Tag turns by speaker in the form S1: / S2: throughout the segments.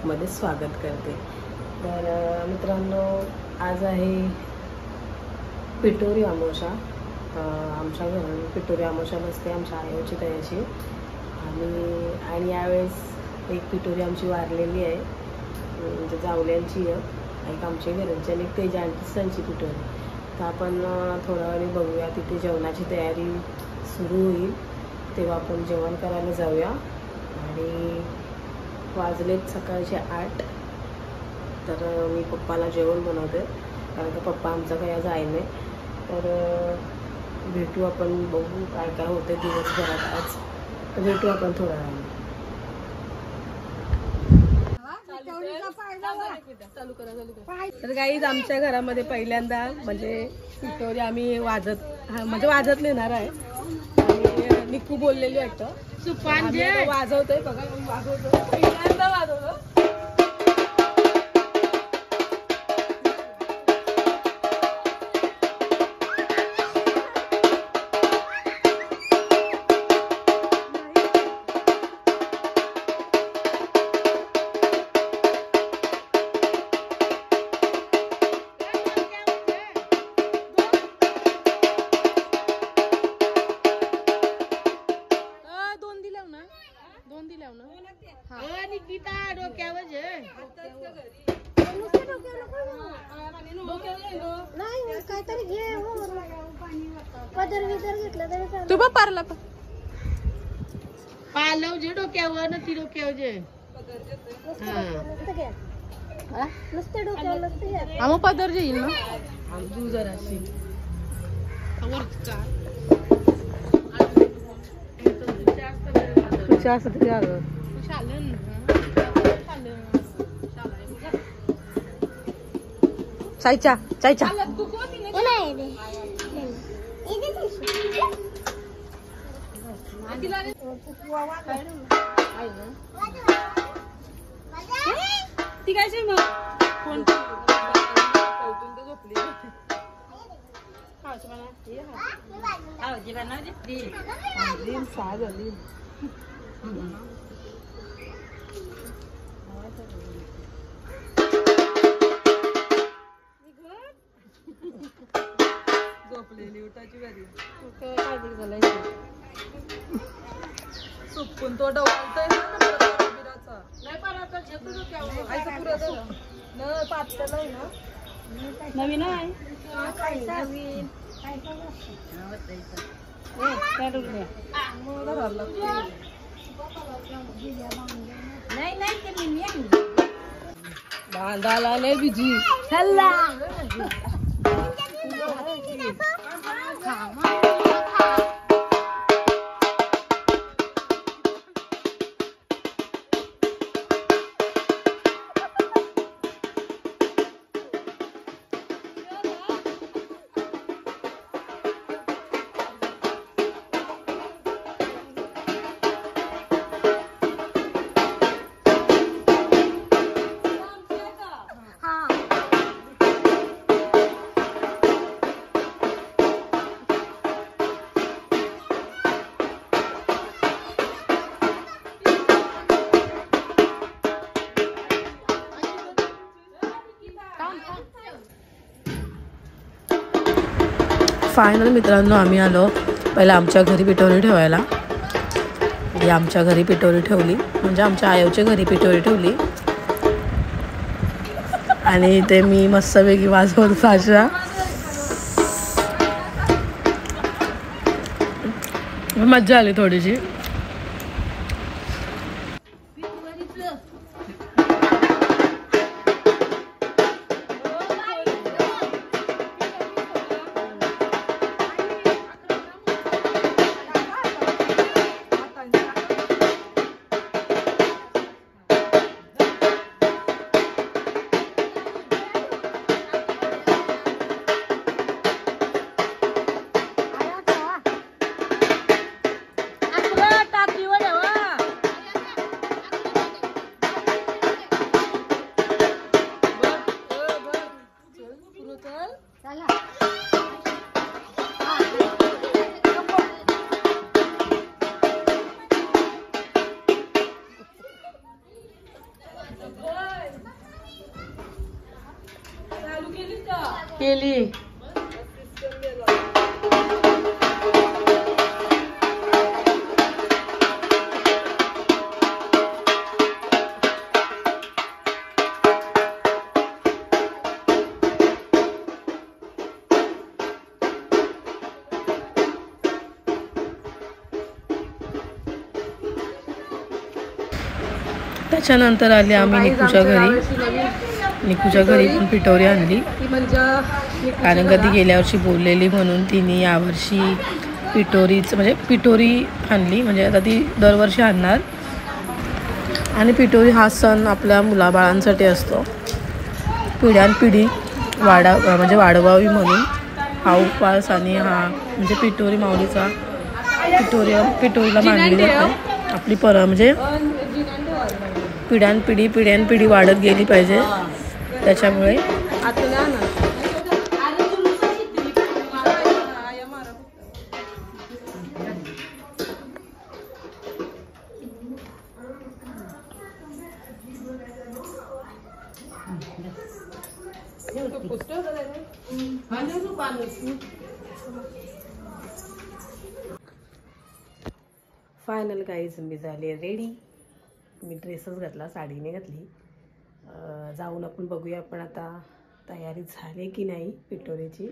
S1: मध्ये स्वागत करते। तर मित्रांनो, आज आहे पिठोरी अमावस्या। आमच्या घरात पिठोरी अमावस्या नसते, आमच्या आईची तयाची आणि यावेळेस एक पिठोरी आमची वारलेली आहे, म्हणजे जावल्यांची आहे, एक आमच्या घरांची आणि ते जाणतीसांची पिठोरी। तर आपण थोडा वेळ बघूया, तिथे जेवणाची तयारी सुरू होईल तेव्हा आपण जेवण करायला जाऊया। आणि वाजलेत सकाळचे 8। तर मी पप्पाला जेवण बनवते, कारण का पप्पा आमचा काही आज आहे नाही। तर भेटू आपण, बघू काय काय होते दिवसभरात आज, तर भेटू आपण थोड्या वेळाने। तर गाईज, आमच्या घरामध्ये पहिल्यांदा म्हणजे पिठोरी आम्ही वाजत नेणार आहे। आणि निक्कू बोललेली वाटतं वाजवतोय बघा, वाजवतो पहिल्यांदा वाजवलं। तू बघ पारला पालव जे डोक्यावर न ती डोक्यावर जे आम पदर जे येईल ना आमची जराशी चायचा चायचा ती काय मग कोण झोपली झोपलेली उठाची घरी सुकून तो डवलतोय नवीन आहे बांधाला नाही बिजी फायनल मित्रांनो, आम्ही आलो पहिला आमच्या घरी पिठोरी ठेवायला। आमच्या घरी पिठोरी ठेवली, म्हणजे आमच्या आईच्या घरी पिठोरी ठेवली। आणि ते मी मस्तपैकी वाजवत साशा मज्जा आली थोडीशी। केली. त्याच्यानंतर आले आम्ही निकूच्या घरी पण पिठोरी आणली, कारण कधी गेल्या वर्षी बोललेली म्हणून तिने यावर्षी पिठोरी आणली. म्हणजे आता ती दरवर्षी आणणार. आणि पिठोरी हा सण आपल्या मुलाबाळांसाठी असतो. पिढ्यानपिढी वाढवावी म्हणून हा उपवास आणि हा म्हणजे पिठोरी माऊलीचा पिठोरीला मानली जाते. आपली म्हणजे पिढ्यानपिढी वाढत गेली पाहिजे, त्याच्यामुळे. फायनल गाईज मी झाली रेडी. मी ड्रेसच घातला, साडी नाही घातली. जाऊन आपण बघूया आपण आता तयारी झाली की नाही पिठोरीची,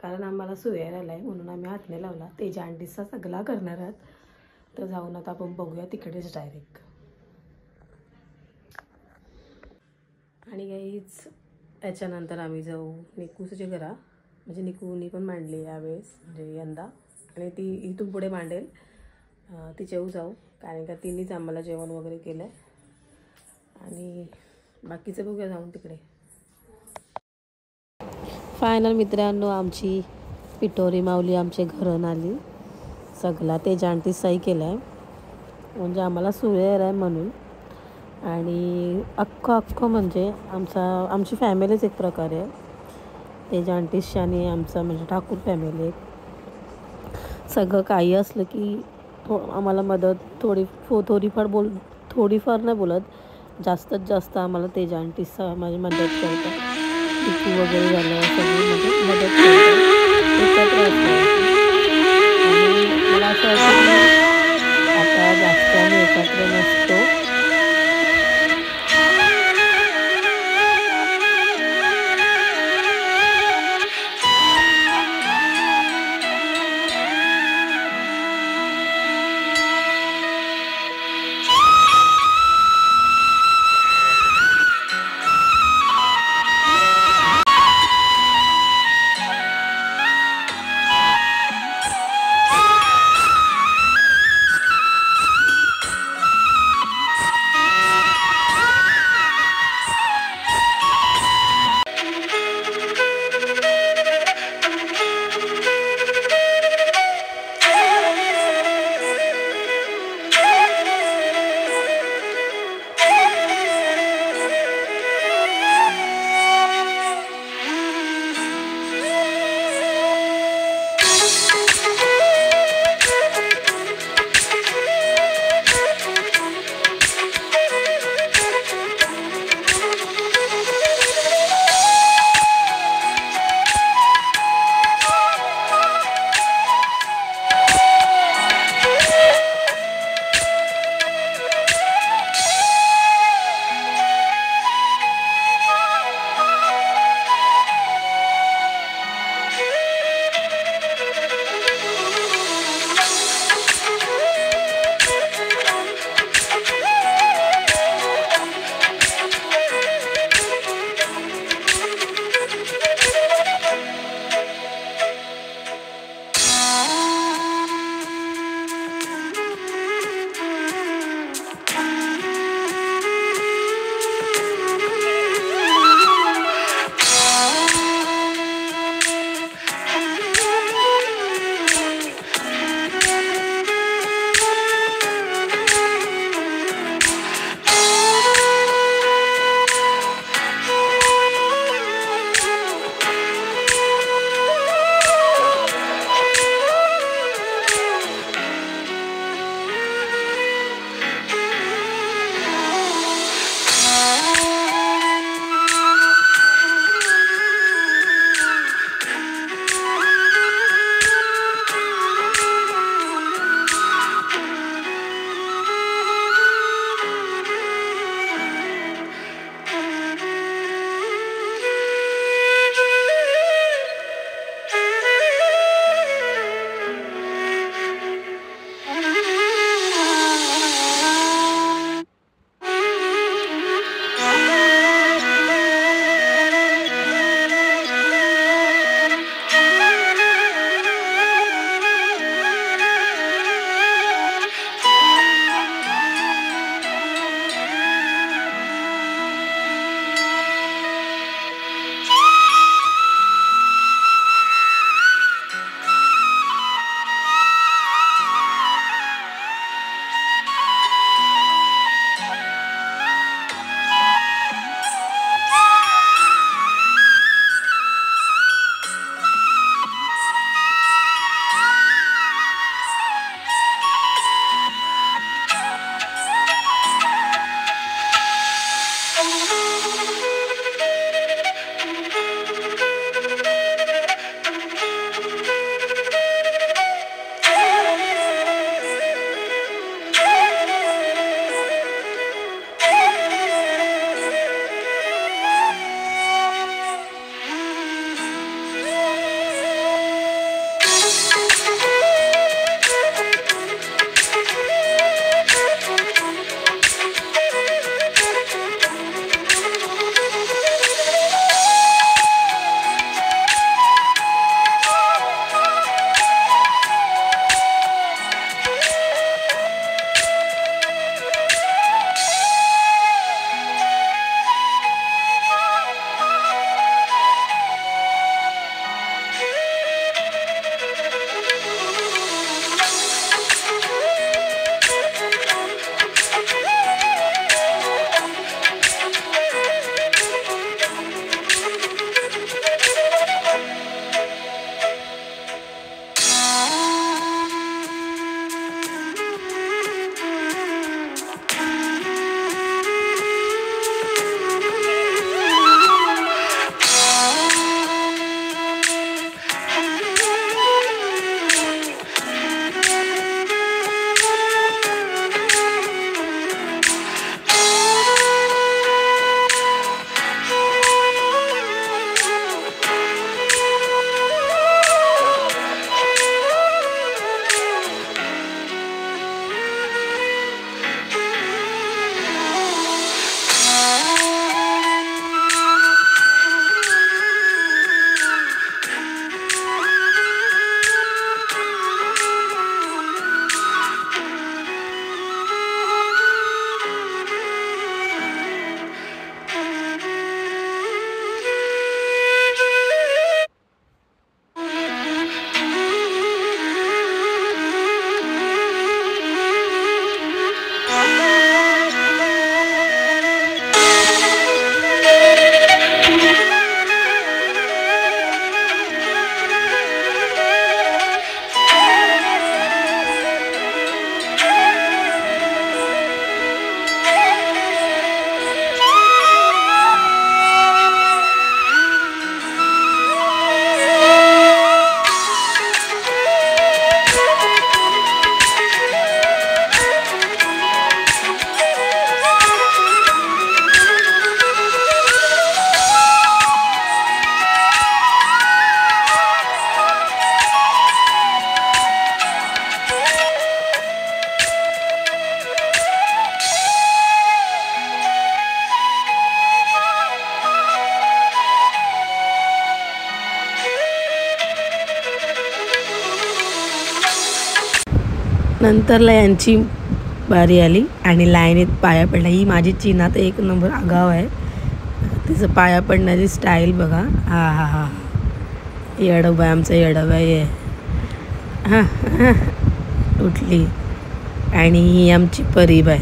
S1: कारण आम्हाला सुयायला आला आहे म्हणून आम्ही हात नाही लावला. तेजा आंटीचा सगळा करणार आहात, तर जाऊन आता आपण बघूया तिकडेच डायरेक्ट. आणि गाईज याच्यानंतर आम्ही जाऊ निकूच्या घरा. म्हणजे निकूनी पण मांडली यावेळेस, म्हणजे यंदा, आणि ती इथून पुढे मांडेल. तिच्यावर जाऊ, कारण का तिनेच आम्हाला जेवण वगैरे केलं आहे. आणि बाकीचं बघूया जाऊन तिकडे. फायनल मित्रांनो, आमची पिठोरी माऊली आमच्या घरून आली. सगळा तेजा आंटी सही केला आहे, म्हणजे आम्हाला सुरेर आहे म्हणून. आणि अख्खं म्हणजे आमची फॅमिलीच एक प्रकारे आहे. तेजा आंटीशी आणि आमचा म्हणजे ठाकूर फॅमिली. सगळं काही असलं की आम्हाला मदत थोडीफार नाही बोलत, जास्तीत जास्त आम्हाला तेजा आंटी माझी मदत करतात. टिकू वगैरे झालं सगळी मदत करतात. आणि मला असं वाटतं आता जास्त आम्ही एकत्र नसतो. नंतरला यांची बारी आली आणि लाईनीत पाया पडला. ही माझी चीना तर एक नंबर आगाव आहे. तिचं पाया पडण्याची स्टाईल बघा. हा हा हा येडोबा आहे आमचं, येडोबा आहे. हां हां उठली. आणि ही आमची परीबाई.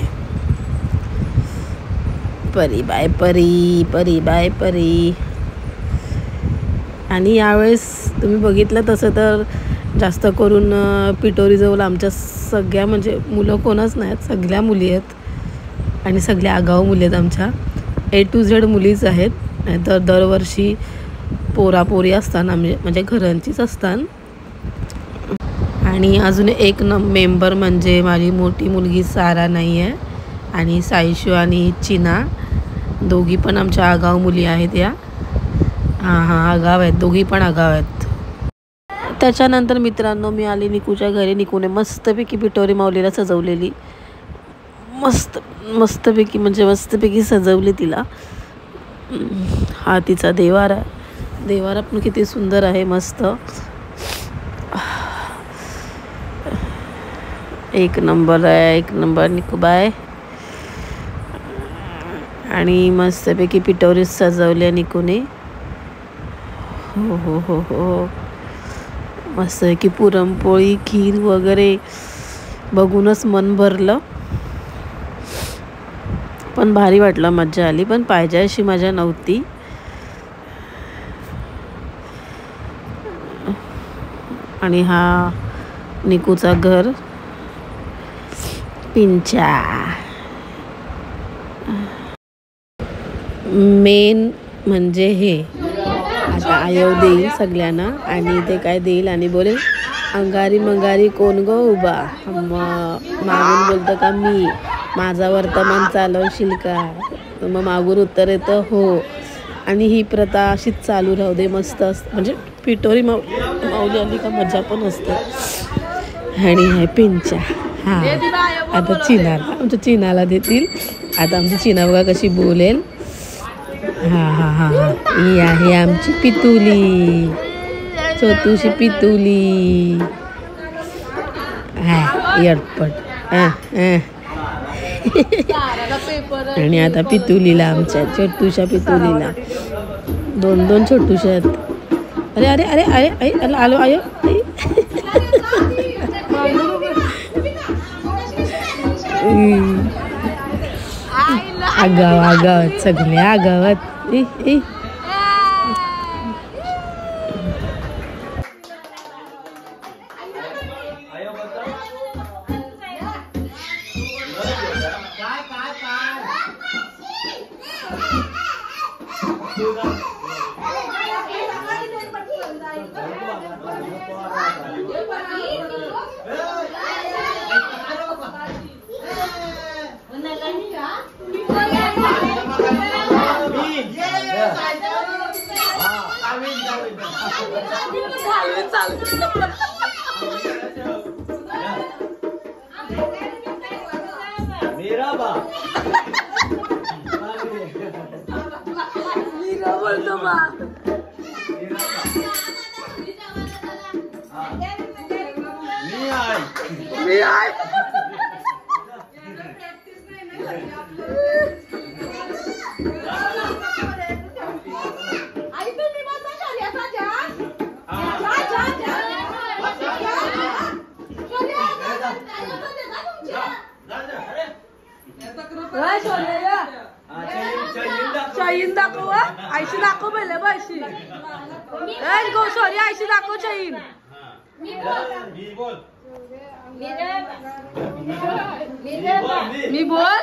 S1: परीबाई परी परीबाई परी. आणि यावेळेस तुम्ही बघितलं तसं तर जास्त करून पिटोरीजवळ आमच्या सगळ्या म्हणजे मुलं कोणच नाहीत, सगळ्या मुली आहेत आणि सगळ्या आगाऊ मुली आहेत. आमच्या A to Z मुलीच आहेत. नाहीतर दरवर्षी पोरापोरी असताना म्हणजे घरांचीच असतात. आणि अजून एक मेंबर म्हणजे माझी मोठी मुलगी सारा नाही आहे आणि सायशू आणि चीना दोघी पण आमच्या आगाऊ मुली आहेत. या हां हां आगाव आहेत, दोघी पण आगाव आहेत. त्याच्यानंतर मित्रांनो मी आली निकूच्या घरी. निकूने मस्तपैकी पिटोरी माऊलीला सजवलेली. मस्तपैकी म्हणजे मस्तपैकी सजवली तिला. हा तिचा देवारा. देवारा पण किती सुंदर आहे, मस्त एक नंबर आहे, एक नंबर निकूबाय. आणि मस्तपैकी पिटोरी सजवल्या निकूने. हो हो हो हो मस्त की पुरणपोळी खीर वगैरे बघूनच मन भरलं. पण भारी वाटलं, मज्जा आली. पण पाहिजे अशी मजा नव्हती. आणि हा निकूचा घर पिंचा. मेन म्हणजे हे आता आयो देईल सगळ्यांना आणि ते काय देईल आणि बोलेल अंगारी मंगारी कोण गो उभा. मागून बोलतं का मी, माझा वर्तमान चालवशील का. मग मागून उत्तर येतं हो. आणि ही प्रथा अशीच चालू राहू दे, मस्त असतं. म्हणजे पिटोरी माऊली आली का मजा पण असते. आणि हे पिंचा. हां आता चीनाला, आमच्या चीनाला देतील. आता आमची चीना बघा कशी बोलेल. हां हां हां हां ही आहे आमची पितुली, छोटूशी पितुली. हा येडपट. आणि आता पितुलीला, आमच्या छोटूशा पितुलीला दोन छोटूशा आहेत. अरे अरे अरे अरे अरे आलो आयो. आगावात सगळ्या आगावात. बोलतो बा मी आहे. चैन दाखव, आयशी दाखव पहिले बायशी. गो सॉरी आयशी दाखव चैन. मी बोल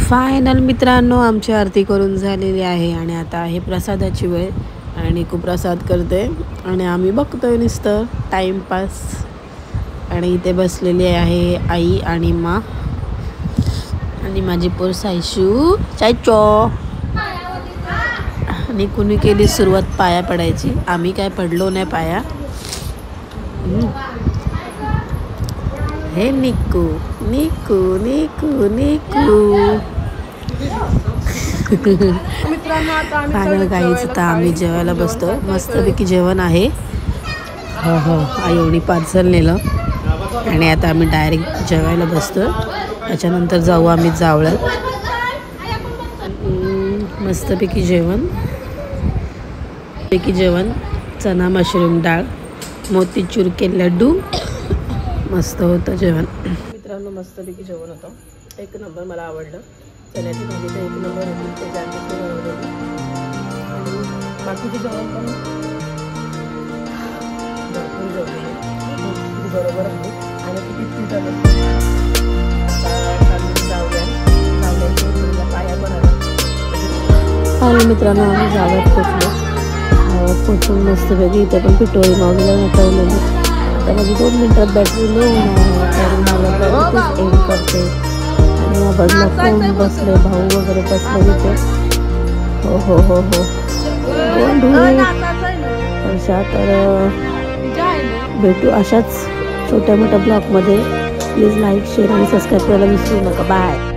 S1: फायनल मित्रांनो, आमची आरती करून झालेली आहे आणि आता आहे प्रसादाची वेळ. आणि खूप प्रसाद करते आणि आम्ही बघतोय नुसतं टाईमपास. आणि इथे बसलेली आहे आई आणि मा आणि माझी पोर सायशू चायचो. आणि कुणी केली सुरुवात पाया पडायची. आम्ही काय पडलो नाही पाया. हे निकू निकू निकू निकू. फायनल गाईच आता आम्ही जेवायला बसतो. मस्तपैकी जेवण आहे. हो आईने पार्सल नेलं आणि आता आम्ही डायरेक्ट जेवायला बसतो. त्याच्यानंतर जाऊ आम्ही जावळ्यात. मस्तपैकी जेवण चना मशरूम डाळ मोतीचूर के लड्डू. मस्त होतं जेवण मित्रांनो. मस्तपैकी जेवण होतं. एक नंबर. मला आवडलं. चण्याची भाजी तर एक नंबर होती. ते जास्त बनवलेली आणि बाकीचे जेवण पण भरपूर जेवलेले बरोबर आहे. आणि किती झालं जावल्या पाया बनायला. आणि मित्रांनो आम्ही जावयात पोचून मस्तपैकी इथे पण पिठोरी माऊलीला नटवलेली. आता माझी 2 मिनिटात बॅटरी लो होणार तर मला एंड करते. आणि या बाजूला कोण बसले, भाऊ वगैरे बसले तिथे. हो अशा. तर भेटू अशाच छोट्या मोठ्या ब्लॉगमध्ये. प्लीज लाईक शेअर आणि सबस्क्राईब करायला विसरू नका. बाय.